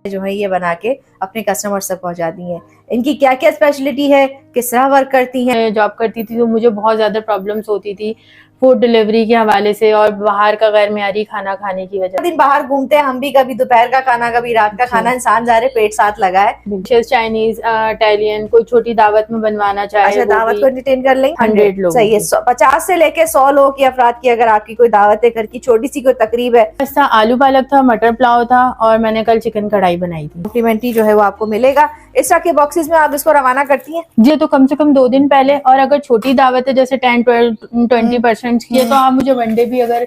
जो है ये बना के अपने कस्टमर्स तक पहुंचा दी हैं। इनकी क्या क्या स्पेशलिटी है, किस तरह वर्क करती हैं। जॉब करती थी तो मुझे बहुत ज्यादा प्रॉब्लम्स होती थी फूड डिलीवरी के हवाले से और बाहर का गैर मियारी खाना खाने की वजह से। दिन बाहर घूमते हैं हम भी, कभी दोपहर का खाना कभी रात का खाना, इंसान जा रहे पेट साथ लगा है। चाइनीज, इटालियन, कोई छोटी दावत में बनवाना चाहे। अच्छा, दावत को एंटरटेन कर लेंगे 100 लोग। सही है, 50 से लेके 100 लोग की अफराद की अगर आपकी कोई दावत है, घर की छोटी सी कोई तकरीब है। ऐसा आलू पालक था, मटर पुलाव था और मैंने कल चिकन कढ़ाई बनाई थी। कॉम्प्लीमेंट्री जो है वो आपको मिलेगा। इस तरह के बॉक्सेस में आप इसको रवाना करती हैं जी, तो कम से कम 2 दिन पहले, और अगर छोटी दावत है जैसे 10-20% की है तो आप मुझे वन डे भी अगर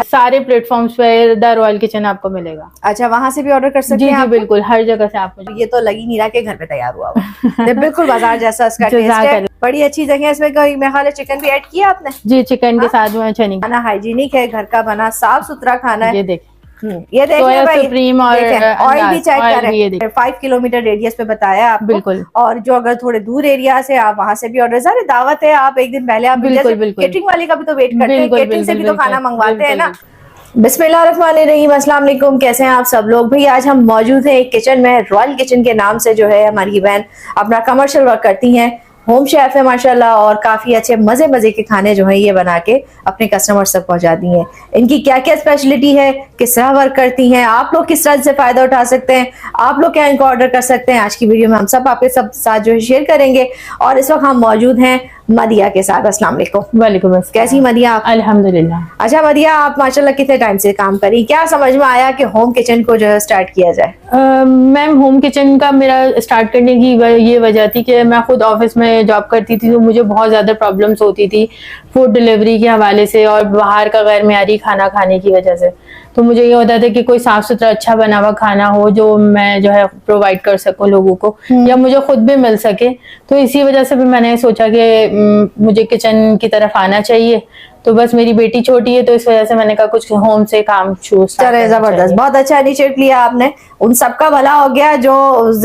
सारे प्लेटफॉर्म्स पे द रॉयल किचन आपको मिलेगा। अच्छा, वहां से भी ऑर्डर कर सकते हैं? जी बिल्कुल, हर जगह से आप मुझे। ये तो लगी नहीं रहा कि घर पे तैयार हुआ हुआ बिल्कुल बाजार जैसा इसका टेस्ट है। बड़ी अच्छी जगह है। इसमें मेरे ख्याल है चिकन भी ऐड किया आपने? जी, चिकन के साथ में चने खाना हाइजीनिक है, घर का बना साफ सुथरा खाना है। ये देख, ये देखें भाई, सुप्रीम और ऑयल भी चेक कर रहे हैं। 5 किलोमीटर रेडियस पे बताया आपको। बिल्कुल। और जो अगर थोड़े दूर एरिया से आप वहां से भी ऑर्डर, सारे दावत है, आप एक दिन पहले आप केटरिंग वाले का भी तो वेट करते हैं, केटरिंग से भी तो खाना मंगवाते हैं ना। बिस्मिल्लाहिर्रहमानिर्रहीम, अस्सलाम वालेकुम, कैसे हैं आप सब लोग। भाई आज हम मौजूद हैं एक किचन में, रॉयल किचन के नाम से जो है हमारी बहन अपना कमर्शियल वर्क करती हैं। होम शेफ है माशाल्लाह, और काफी अच्छे मजे मजे के खाने जो है ये बना के अपने कस्टमर्स तक पहुंचा दी हैं। इनकी क्या क्या स्पेशलिटी है, किस तरह वर्क करती हैं, आप लोग किस तरह से फायदा उठा सकते हैं, आप लोग क्या इनको ऑर्डर कर सकते हैं, आज की वीडियो में हम सब आपके सब साथ जो है शेयर करेंगे। और इस वक्त हम मौजूद हैं मदिया के साथ। अस्सलाम वालेकुम। वालेकुम अस्सलाम। कैसी मदिया आप? अल्हम्दुलिल्लाह। अच्छा मदिया, आप माशाल्लाह कितने टाइम से काम करी, क्या समझ में आया कि होम किचन को जो है स्टार्ट किया जाए? मैम, होम किचन का मेरा स्टार्ट करने की ये वजह थी कि मैं खुद ऑफिस में जॉब करती थी तो मुझे बहुत ज़्यादा प्रॉब्लम्स होती थी फूड डिलीवरी के हवाले से और बाहर का गैर मियारी खाना खाने की वजह से। तो मुझे ये होता था कि कोई साफ सुथरा अच्छा बना हुआ खाना हो जो मैं जो है प्रोवाइड कर सकूं लोगों को, या मुझे खुद भी मिल सके। तो इसी वजह से भी मैंने सोचा कि मुझे किचन की तरफ आना चाहिए। तो बस मेरी बेटी छोटी है तो इस वजह से मैंने कहा कुछ होम से काम शुरू। चले, जबरदस्त, बहुत अच्छा इनिशिएटिव लिया आपने। उन सबका भला हो गया जो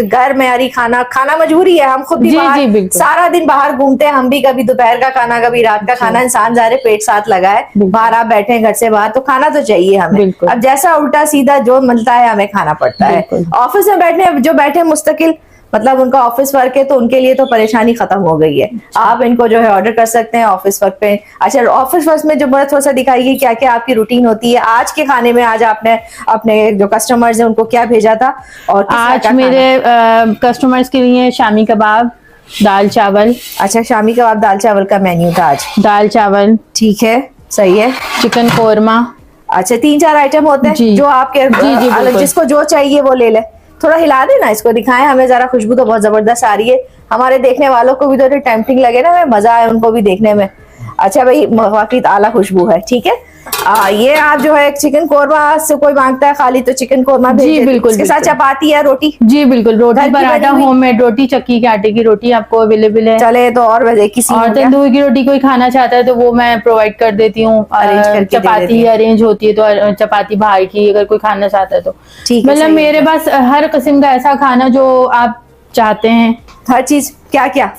गैर मयारी खाना मजबूरी है। हम खुद भी सारा दिन बाहर घूमते हैं हम भी, कभी दोपहर का खाना कभी रात का खाना, इंसान जा रहे पेट साथ लगा है, बाहर आप बैठे हैं घर से बाहर, तो खाना तो चाहिए हमें। अब जैसा उल्टा सीधा जो मिलता है हमें खाना पड़ता है। ऑफिस में बैठे मुस्तकिल, मतलब उनका ऑफिस वर्क है तो उनके लिए तो परेशानी खत्म हो गई है। आप इनको जो है ऑर्डर कर सकते हैं ऑफिस वर्क पे। अच्छा, ऑफिस वर्क में जो बड़ा थोड़ा सा दिखाइए क्या क्या आपकी रूटीन होती है। आज के खाने में आज आपने अपने जो कस्टमर्स हैं उनको क्या भेजा था? और आज मेरे कस्टमर्स के लिए शामी कबाब, दाल चावल। अच्छा, शामी कबाब दाल चावल का मेन्यू था आज। दाल चावल, ठीक है, सही है। चिकन कोरमा। अच्छा, 3-4 आइटम होते हैं जो आपके जिसको जो चाहिए वो ले ले। थोड़ा हिला देना, इसको दिखाएं हमें जरा, खुशबू तो बहुत जबरदस्त आ रही है। हमारे देखने वालों को भी तो टेम्पटिंग लगे ना, मजा आए उनको भी देखने में। अच्छा भाई, वाकई आला खुशबू है, ठीक है। ये आप जो है चिकन कोरमा से कोई मांगता है खाली तो चिकन कोरमा भेजिए। बिल्कुल, इसके साथ चपाती या रोटी? जी बिल्कुल, रोटी पराठा, होममेड रोटी, चक्की के आटे की रोटी आपको अवेलेबल है। चले, तो और किसी और तंदूर की रोटी कोई खाना चाहता है तो वो मैं प्रोवाइड कर देती हूँ। चपाती अरेंज होती है तो चपाती बाहर की अगर कोई खाना चाहता है तो, मतलब मेरे पास हर किस्म का ऐसा खाना जो आप चाहते हैं, हर चीज। क्या क्या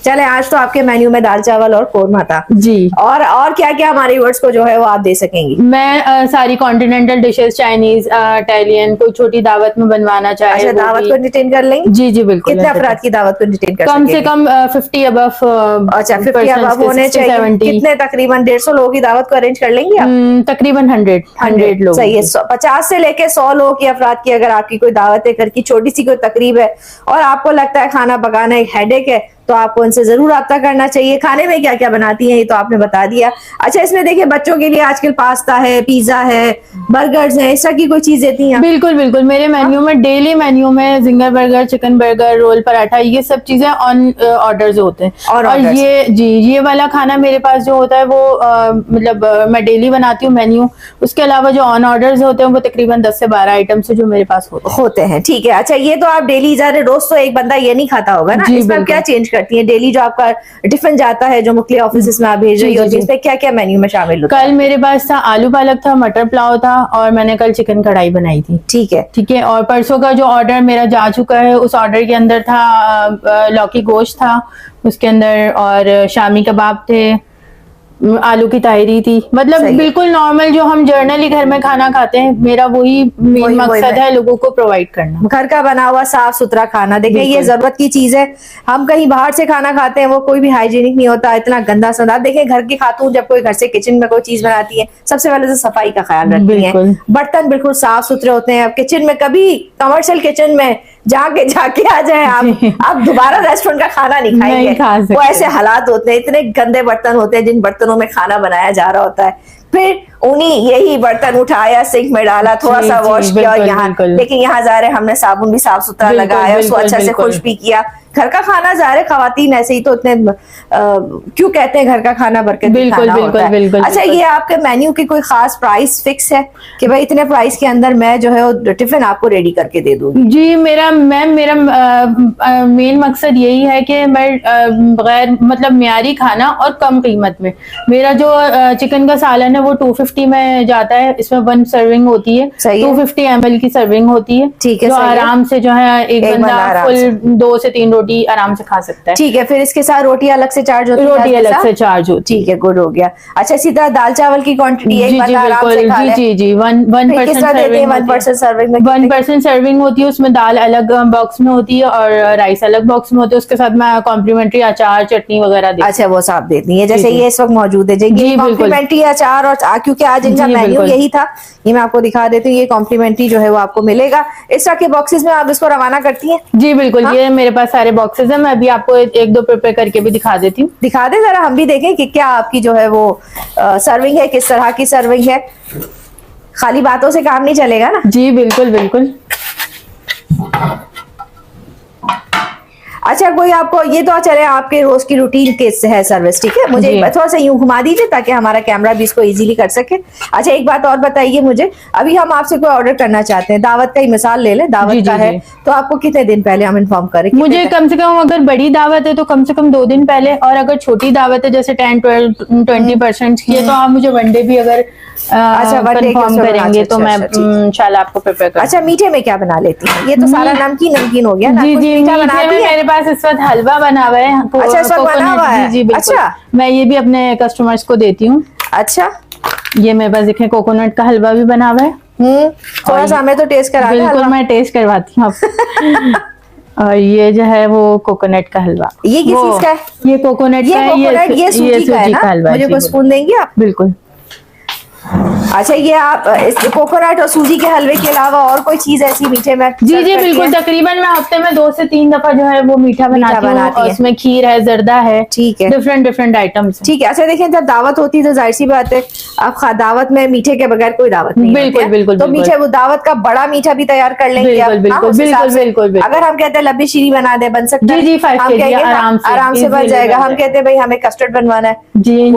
चले, आज तो आपके मेन्यू में दाल चावल और कोरमा था जी। और क्या क्या हमारे व्यूअर्स को जो है वो आप दे सकेंगी? मैं सारी कॉन्टिनेंटल डिशेस, चाइनीज, इटालियन, कोई छोटी दावत में बनवाना चाहे। अच्छा, दावत को एंटरटेन कर लेंगे? जी जी बिल्कुल। कितने अफराद की दावत को एंटरटेन कर कम से कम 50 अबव। अच्छा, 50 अबव होने चाहिए। कितने तकरीबन 150 लोगों की दावत को अरेंज कर लेंगे आप? तकरीबन 100 लोग। सही है। 50 से लेके 100 लोगों की अफराद की अगर आपकी कोई दावत है, घर की छोटी सी कोई तकरीब है और आपको लगता है खाना पकाना एक हेडेक है, तो आपको उनसे जरूर रब्ता करना चाहिए। खाने में क्या क्या बनाती हैं ये तो आपने बता दिया। अच्छा, इसमें देखिए बच्चों के लिए आजकल पास्ता है, पिज्जा है, बर्गर्स है, इस तरह की कोई चीज देती हैं? बिल्कुल बिल्कुल, मेरे मेन्यू में, डेली मेन्यू में Zinger burger, chicken burger, roll, paratha, ये सब चीजें ऑन ऑर्डर्स होते हैं। और ये वाला खाना मेरे पास जो होता है वो मतलब मैं डेली बनाती हूँ मेन्यू। उसके अलावा जो ऑन ऑर्डर्स होते हैं वो तकरीबन 10 से 12 आइटम जो मेरे पास होते हैं। ठीक है। अच्छा, ये तो आप डेली जा रहे, रोज तो एक बंदा ये नहीं खाता होगा ना, इसमें क्या चेंज करती है डेली जो आपका टिफिन जाता है, जो मुख्तलिफ ऑफिस में आप भेज रही हो, जिसमें क्या क्या मेन्यू में शामिल होता है? कल मेरे पास था आलू पालक था, मटर पुलाव था और मैंने कल चिकन कढ़ाई बनाई थी। ठीक है, ठीक है। और परसों का जो ऑर्डर मेरा जा चुका है उस ऑर्डर के अंदर था लौकी गोश्त था उसके अंदर, और शामी कबाब थे, आलू की तायरी थी, मतलब बिल्कुल नॉर्मल जो हम जर्नली घर में खाना खाते हैं। मेरा वही मेन मकसद है, लोगों को प्रोवाइड करना, घर का बना हुआ साफ सुथरा खाना। देखिए ये जरूरत की चीज है। हम कहीं बाहर से खाना खाते हैं, वो कोई भी हाइजीनिक नहीं होता, इतना गंदा सदा। देखिए घर की खातून जब कोई घर से किचन में कोई चीज बनाती है, सबसे पहले तो सफाई का ख्याल रखती है, बर्तन बिल्कुल साफ सुथरे होते हैं। अब किचन में कभी कमर्शियल किचन में जाके आ जाए आप दोबारा रेस्टोरेंट का खाना नहीं खाएंगे। वो ऐसे हालात होते हैं, इतने गंदे बर्तन होते हैं जिन बर्तनों में खाना बनाया जा रहा होता है। फिर उन्हीं यही बर्तन उठाया, सिंक में डाला, थोड़ा सा वॉश किया, यहाँ लेकिन यहाँ जा रहे हमने साबुन भी साफ सुथरा लगाया, उसको अच्छा से खुश भी किया। घर का खाना जा रहे खवातीन ऐसे ही तो इतने क्यों कहते हैं घर का खाना बरकत खाना होता है। अच्छा ये आपके मेन्यू की कोई खास प्राइस फिक्स है कि भाई इतने प्राइस के अंदर मैं जो है वो टिफिन आपको रेडी करके दे दूंगी? जी मेरा मेन मकसद यही है कि मैं बगैर मतलब मियारी खाना और कम कीमत में, मेरा जो चिकन का सालन है वो 250 में जाता है। इसमें 1 सर्विंग होती है, 250 ml की सर्विंग होती है, ठीक है, जो आराम से जो है एक बंदा फुल 2 से 3 रोटी आराम से खा सकता है। ठीक है, फिर इसके साथ रोटी अलग से चार्ज होती है? रोटी अलग से चार्ज होती है। ठीक है, गुड हो गया। अच्छा इसी तरह दाल चावल की क्वांटिटी जी 1% सर्विंग होती है, उसमें दाल अलग बॉक्स में होती है और राइस अलग बॉक्स में होती है। उसके साथ मैं कॉम्प्लीमेंट्री अचार चटनी वगैरह देती। अच्छा वो सब देती है जैसे ये इस वक्त मौजूद है जी कॉम्प्लीमेंट्री अचार, और क्योंकि आज इनका मेन्यू यही था, ये मैं आपको दिखा देती हूँ। ये कॉम्प्लीमेंट्री जो है वो आपको मिलेगा। इस तरह के बॉक्सेस में आप इसको रवाना करती हैं? जी बिल्कुल, ये मेरे पास सारे बॉक्सेस हैं। मैं अभी आपको 1-2 प्रिपेयर करके भी दिखा देती हूँ। दिखा दे जरा, हम भी देखें कि क्या आपकी जो है वो सर्विंग है, किस तरह की सर्विंग है। खाली बातों से काम नहीं चलेगा ना? जी बिल्कुल बिल्कुल। अच्छा कोई आपको ये तो चले आपके रोज की रूटीन किस है सर्विस, ठीक है, मुझे थोड़ा सा यूं घुमा दीजिए ताकि हमारा कैमरा भी इसको इजीली कर सके। अच्छा एक बात और बताइए मुझे, अभी हम आपसे कोई ऑर्डर करना चाहते हैं, दावत का ही मिसाल ले लें, दावत का है तो आपको कितने दिन पहले हम इन्फॉर्म करें? मुझे कम से कम, अगर बड़ी दावत है तो कम से कम 2 दिन पहले, और अगर छोटी दावत है जैसे 10-20% की है तो आप मुझे 1 डे भी अगर कंफर्म करेंगे तो मैं इंशाल्लाह आपको प्रिपेयर करूंगी। अच्छा मीठे में क्या बना लेती हैं? ये तो सारा नमकीन हो गया ना। जी जी, मीठे में मेरे पास इस वक्त हलवा बना हुआ है। अच्छा इस वक्त बना हुआ है? जी बिल्कुल। अच्छा मैं ये भी अपने कस्टमर्स को देती हूँ। अच्छा ये मेरे पास देखें कोकोनट का हलवा भी बना हुआ है। थोड़ा सा हमें तो टेस्ट करा। बिल्कुल मैं टेस्ट करवाती हूँ आपको। और ये जो है वो कोकोनट का हलवा, ये किस चीज का है? ये कोकोनट का है, ये सूजी का हलवा। मुझे कुछ स्पून देंगे आप? बिल्कुल। अच्छा ये आप इस कोकोनट और सूजी के हलवे के अलावा और कोई चीज ऐसी मीठे में? जी जी बिल्कुल, तकरीबन मैं हफ्ते में 2 से 3 दफा जो है वो मीठा बनाती हूँ, और उसमें खीर है, जर्दा है, ठीक है, डिफरेंट आइटम्स। ठीक है। अच्छा देखिए जब दावत होती है तो जाहिर सी बात है आप दावत में मीठे के बगैर कोई दावत नहीं। बिल्कुल बिल्कुल। तो मीठे वो दावत का बड़ा मीठा भी तैयार कर लेंगे? बिल्कुल। अगर हम कहते हैं लब्बी शीरी बना दे, बन सकता है? जी 5 kg आराम से बन जाएगा। हम कहते हैं भाई हमें कस्टर्ड बनवाना है, जी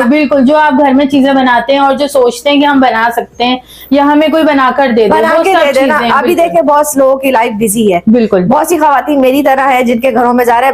बिल्कुल, जो आप घर में चीजें बनाते हैं और जो सोचते हैं कि हम बना सकते हैं या हमें कोई बनाकर दे देना। अभी देखें बहुत लोगों की लाइफ बिजी है। बिल्कुल, बहुत सी खवातीन मेरी तरह है जिनके घरों में जा रहे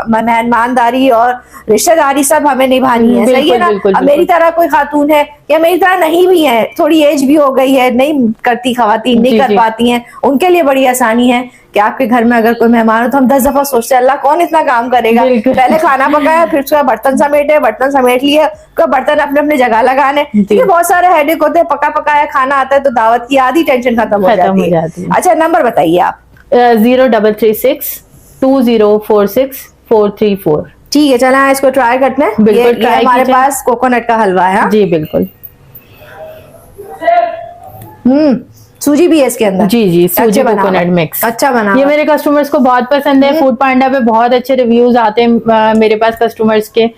मेहमानदारी और रिश्तेदारी सब हमें निभानी है, सही है ना? अब मेरी तरह कोई खातून है या मेरी तरह नहीं भी है, थोड़ी एज भी हो गई है, नहीं करती खवातीन, नहीं कर पाती हैं, उनके लिए बड़ी आसानी है कि आपके घर में अगर कोई मेहमान हो तो हम 10 दफा सोचते हैं अल्लाह कौन इतना काम करेगा, पहले खाना पकाया, फिर उसका बर्तन समेट लिए, बर्तन अपने अपने जगह लगाने, ठीक है, बहुत सारे हेडेक होते हैं। पकाया खाना आता है तो दावत की आधी टेंशन खत्म हो जाती है। अच्छा नंबर बताइए आप। 0336 2046 434। ठीक है, चला इसको ट्राई करते हैं। बिल्कुल ये हमारे पास कोकोनट का हलवा है। जी बिल्कुल। सूजी भी है इसके अंदर? जी जी, सूजी कोकोनट मिक्स। अच्छा बना, ये मेरे कस्टमर्स को बहुत पसंद है। फूड पांडा पे बहुत अच्छे रिव्यूज आते हैं मेरे पास कस्टमर्स के,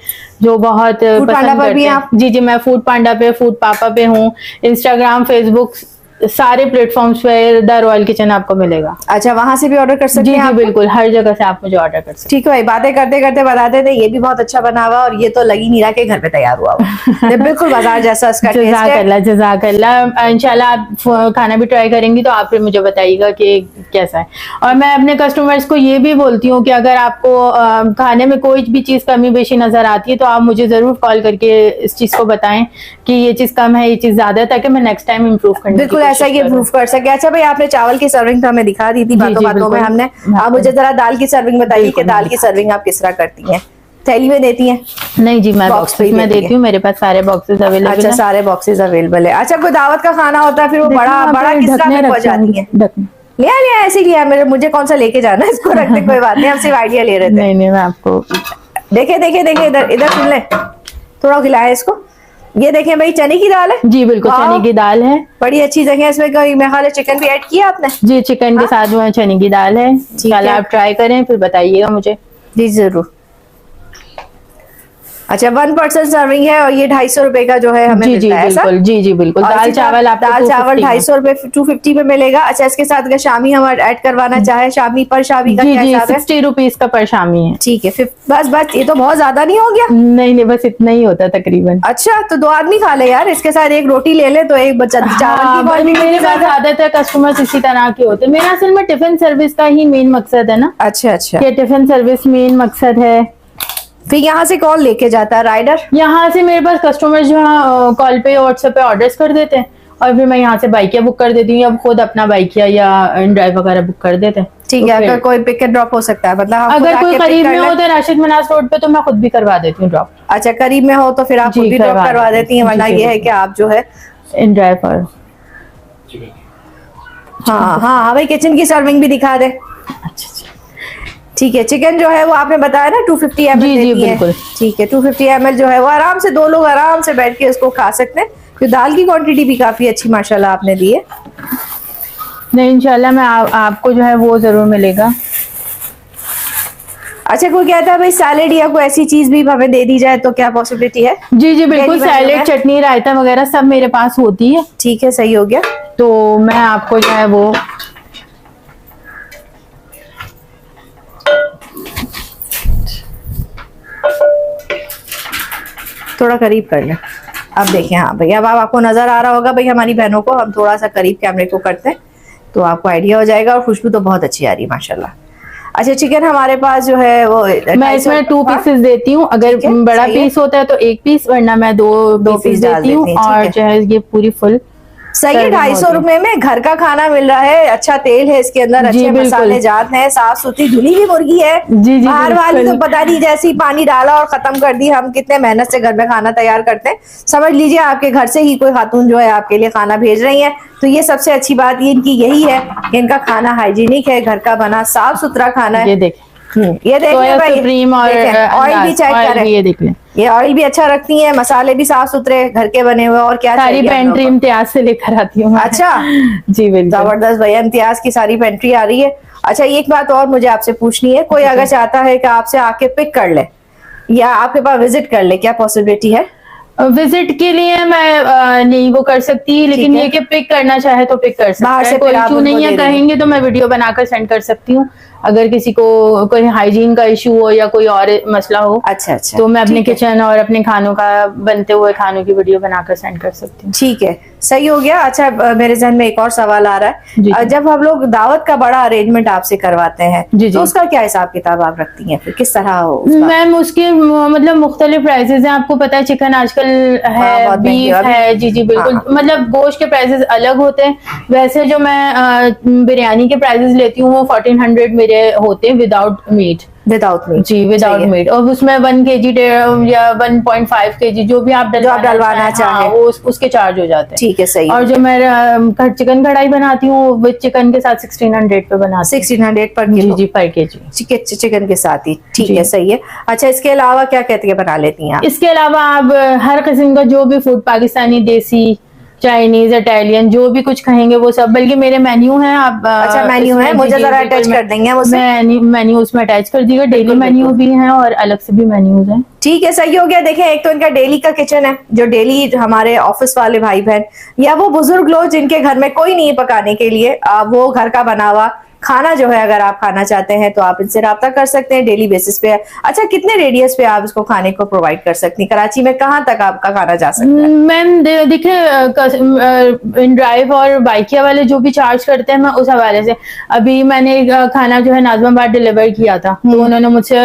जो बहुत पसंद करते हैं। जी जी, मैं फूड पांडा पे, फूड पापा पे हूँ, इंस्टाग्राम, फेसबुक, सारे प्लेटफॉर्म्स पे द रॉयल किचन आपको मिलेगा। अच्छा वहां से भी ऑर्डर कर सकते हैं? जी बिल्कुल, हर जगह से आप मुझे ऑर्डर कर सकते हैं। ठीक है भाई, बातें करते करते बताते थे ये भी बहुत अच्छा बना हुआ और ये तो लगी नहीं रहा कि घर पे तैयार हुआ बिल्कुल बाजार जैसा इसका टेस्ट। जज़ाकल्लाह। इंशाल्लाह आप खाना भी ट्राई करेंगी तो आप फिर मुझे बताइएगा कि कैसा है। और मैं अपने कस्टमर्स को ये भी बोलती हूँ कि अगर आपको खाने में कोई भी चीज कमी बेशी नजर आती है तो आप मुझे जरूर कॉल करके इस चीज को बताएं कि ये चीज कम है, ये चीज ज्यादा है, ताकि मैं नेक्स्ट टाइम इम्प्रूव करने ऐसा ये प्रूफ कर सके। अच्छा भाई आपने चावल की सर्विंग तो हमें दिखा दी थी बातों में हमने, आप मुझे जरा दाल की सर्विंग बताइए कि दाल की सर्विंग आप किस तरह करती हैं? थैली में देती हैं? नहीं जी, मैं Box बॉक्सेस पे ही में देती देती हूँ, मेरे पास सारे बॉक्सेस अवेलेबल अच्छा, हैं। सारे बॉक्सेस अवेलेबल है। अच्छा, कोई दावत का खाना होता है फिर वो बड़ा देखिए, बड़ा आप किस तरह ढकने में रख पहुंचाती जाएंगे, है? ढकने। लिया ऐसे ही लिया, मेरे मुझे कौन सा लेके जाना है, इसको रख दे, कोई बात नहीं, हम सिर्फ आइडिया ले रहे थे। नहीं नहीं, मैं आपको देखे देखे देखे, इधर इधर सुन ले, थोड़ा खिलाए इसको। ये देखें भाई, चने की दाल है जी बिल्कुल, वाह, चने की दाल है। बड़ी अच्छी जगह। इसमें कोई मेरे ख्याल है चिकन भी ऐड किया आपने? जी, चिकन के साथ में चने की दाल है। चलो आप ट्राई करें फिर बताइएगा मुझे। जी जरूर। अच्छा, 1 पर्सन सर्विंग है और ये 250 रुपए का जो है हमें जी जी मिलता है ऐसा? बिल्कुल, जी जी बिल्कुल। दाल चावल आपको दाल चावल 250 250 रुपए 250 में मिलेगा। अच्छा, इसके साथ अगर शामी हम ऐड करवाना चाहे, शामी पर शामी का जी क्या जी, हिसाब है? 60 रुपीज का पर शामी है। ठीक है, फिर बस ये तो बहुत ज्यादा नहीं हो गया? नहीं नहीं, बस इतना ही होता तकरीबन। अच्छा, तो 2 आदमी खा ले यार, इसके साथ एक रोटी ले ले तो एक बच्चा चावल की क्वांटिटी मेरे के पास साथ। ज्यादातर कस्टमर्स इसी तरह के होते हैं। मेरा असल में टिफिन सर्विस का ही मेन मकसद है ना, अच्छा अच्छा, ये टिफिन सर्विस मेन मकसद है। फिर यहाँ से कौन लेके जाता है, राइडर? यहाँ से मेरे पास कस्टमर जो है कॉल पे व्हाट्सएप पे ऑर्डर्स कर देते हैं और फिर मैं यहाँ से बाइकिया बुक कर देती हूँ, या खुद अपना बाइकिया या ड्राइव वगैरह बुक कर देते हैं। ठीक है, अगर कोई पिक एंड ड्रॉप हो सकता है, मतलब हम खुद अगर आके कोई pick करीब कर में लें? हो तो राशिद मनास रोड पे तो मैं खुद भी करवा देती हूँ ड्रॉप। अच्छा, करीब में हो तो फिर आप जी, खुद भी ड्रॉप करवा करवा देती देती हैं, हूँ। वरना जी, ये है बिल्कुल। कि आप जो है इन ड्राइव पर। हाँ हाँ भाई, किचन की सर्विंग भी दिखा दे। अच्छा अच्छा, ठीक है, चिकन जो है वो आपने बताया ना 250 ml जी, जी, देती है। बिल्कुल। ठीक है, 250 ml जो है वो आराम से 2 लोग आराम से बैठ के इसको खा सकते हैं। तो दाल की क्वांटिटी भी काफी अच्छी माशाल्लाह आपने दी है। नहीं इंशाल्लाह मैं आपको जो है वो जरूर मिलेगा। अच्छा, कोई कहता है भाई सैलेड या कोई ऐसी चीज भी हमें दे दी जाए तो क्या पॉसिबिलिटी है? जी जी बिल्कुल, डेली मेन्यू सैलेड में? चटनी रायता वगैरह सब मेरे पास होती है, ठीक है, सही हो गया। तो मैं आपको जो है वो थोड़ा करीब कर लें। अब देखें, हाँ भाई, अब आपको नजर आ रहा होगा भाई, हमारी बहनों को हम थोड़ा सा करीब कैमरे को करते हैं तो आपको आइडिया हो जाएगा। और खुशबू तो बहुत अच्छी आ रही है माशाल्लाह। अच्छा, चिकन हमारे पास जो है वो मैं इसमें 2 पीसेस देती हूँ। अगर ठीक है, बड़ा सही है। पीस होता है तो 1 पीस, वरना मैं 2 पीस पीस डाल देती हूँ। देती हैं, ठीक और है। जो है ये पूरी फुल सही है, सर्विंग 250 होती है। रुपए में घर का खाना मिल रहा है। अच्छा तेल है इसके अंदर, जी, अच्छे बिल्कुल। मसाले जात हैं, साफ सुथरी धुली हुई मुर्गी है। जी, जी, बाहर वाली तो बिल्कुल। पता नहीं, जैसे ही पानी डाला और खत्म कर दी। हम कितने मेहनत से घर में खाना तैयार करते हैं, समझ लीजिए आपके घर से ही कोई खातून जो है आपके लिए खाना भेज रही है। तो ये सबसे अच्छी बात ये इनकी यही है कि इनका खाना हाइजीनिक है, घर का बना साफ सुथरा खाना है। ये देखें, ये देखिए सोया भाई, सुप्रीम और ऑयल भी चेक ऑयल करें, भी ये देख लें। ये ऑयल भी अच्छा रखती हैं, मसाले भी साफ सुथरे घर के बने हुए। और क्या सारी चाहिए आप लोगों पेंट्री को? इम्तियाज से लेकर आती हूँ मैं। अच्छा, जी बिल्कुल। जबरदस्त भैया, इम्तियाज की सारी पेंट्री आ रही है। अच्छा, एक बात और मुझे आपसे पूछनी है, कोई अगर चाहता है कि आपसे आके पिक कर ले या आपके पास विजिट कर ले, क्या पॉसिबिलिटी है? विजिट के लिए मैं नहीं वो कर सकती, लेकिन है। ये कि पिक करना चाहे तो पिक कर सकता बाहर है, से कोई फिर आप इशू उनको नहीं दे है। देंगे। कहेंगे तो मैं वीडियो बनाकर सेंड कर सकती हूँ, अगर किसी को कोई हाइजीन का इशू हो या कोई और मसला हो। अच्छा अच्छा, तो मैं अपने ठीक है। किचन और अपने खानों का बनते हुए खानों की वीडियो बनाकर सेंड कर सकती हूँ। ठीक है, सही हो गया। अच्छा, मेरे जहन में एक और सवाल आ रहा जी, है। जी। जब हम लोग दावत का बड़ा अरेंजमेंट आपसे करवाते हैं जी, जी। तो उसका क्या हिसाब किताब आप रखती हैं, फिर किस तरह हो उसका? मैम उसके मतलब मुख्तलिफ प्राइसेस हैं, आपको पता है चिकन आजकल है, बहुत महंगी बीफ है। है। जी जी बिल्कुल, हाँ। मतलब गोश्त के प्राइसेस अलग होते हैं। वैसे जो मैं बिरयानी के प्राइसेस लेती हूँ वो 1400 मेरे होते हैं विदाउट मीट। Without meat? जी विदाउट मीट, और उसमें 1 kg या 1.5 kg जो भी आप डलवाना चाहें। हाँ, वो उसके चार्ज हो जाते हैं। ठीक है, सही और है। जो मैं चिकन कढ़ाई बनाती हूँ विद चिकन के साथ 1600 पे बनाती हूँ। 1600 पर जी किलो? जी, पर kg चिकन के साथ ही? ठीक जी। है, सही है। अच्छा, इसके अलावा क्या कहते हैं बना लेती हैं आप? इसके अलावा आप हर किस्म का जो भी फूड, पाकिस्तानी, देसी, चाइनीज, इटालियन, जो भी कुछ कहेंगे वो सब, बल्कि मेरे मेन्यू हैं। आप अच्छा, मेन्यू है, मुझे जरा अटैच कर देंगे हम उसे? मेन्यू उसमें अटैच कर दिएगा। डेली बिल्कुल, मेन्यू भी हैं और अलग से भी मेन्यूज हैं। ठीक है, सही हो गया। देखें, एक तो इनका डेली का किचन है, जो डेली हमारे ऑफिस वाले भाई बहन या वो बुजुर्ग लोग जिनके घर में कोई नहीं है पकाने के लिए, वो घर का बना हुआ खाना जो है अगर आप खाना चाहते हैं तो आप इनसे राब्ता कर सकते हैं डेली बेसिस पे। अच्छा, कितने रेडियस पे आप इसको खाने को प्रोवाइड कर सकती हैं? कराची में कहाँ तक आपका खाना जा सकता है? मैम देखिए, इन ड्राइव और बाइकिया वाले जो भी चार्ज करते हैं, मैं उस हवाले से अभी मैंने खाना जो है नाज़िमाबाद डिलीवर किया था, तो उन्होंने मुझसे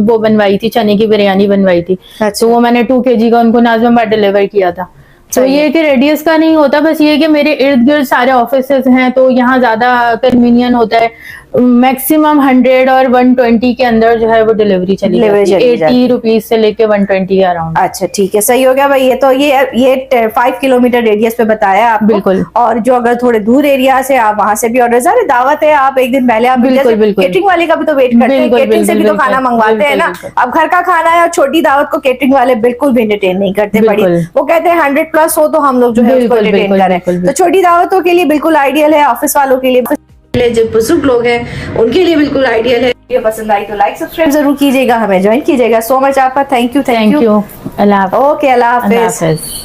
वो बनवाई थी, चने की बिरयानी बनवाई थी। अच्छा। तो वो मैंने 2 kg का उनको नाज़िमाबाद डिलीवर किया था। तो सही है। ये कि रेडियस का नहीं होता, बस ये कि मेरे इर्द गिर्द सारे ऑफिसेज हैं तो यहाँ ज्यादा कन्वीनियंट होता है। मैक्सिमम 100 और 120 के अंदर जो है वो डिलीवरी चली जाती है, 80 रुपीज से लेके 120 के अराउंड। अच्छा ठीक है, सही हो गया भाई। ये तो ये 5 किलोमीटर रेडियस पे बताया आपको। बिल्कुल। और जो अगर थोड़े दूर एरिया से आप वहां से भी ऑर्डर, सारे दावत है, आप एक दिन पहले आप केटरिंग वाले का भी तो वेट करते हैं, केटरिंग से भी तो खाना मंगवाते हैं ना। अब घर का खाना है और छोटी दावत को केटरिंग वाले बिल्कुल भी एंटरटेन नहीं करते, बड़ी वो कहते हैं 100+ हो तो हम लोग जो है उसको एंटरटेन करें। तो छोटी दावतों के लिए बिल्कुल आइडियल है, ऑफिस वालों के लिए, जो बुजुर्ग लोग हैं उनके लिए बिल्कुल आइडियल है। वीडियो पसंद आई तो लाइक सब्सक्राइब जरूर कीजिएगा, हमें ज्वाइन कीजिएगा। सो मच आपका, थैंक यू। अल्लाह हाफ़िज़। ओके, अल्लाह हाफिज।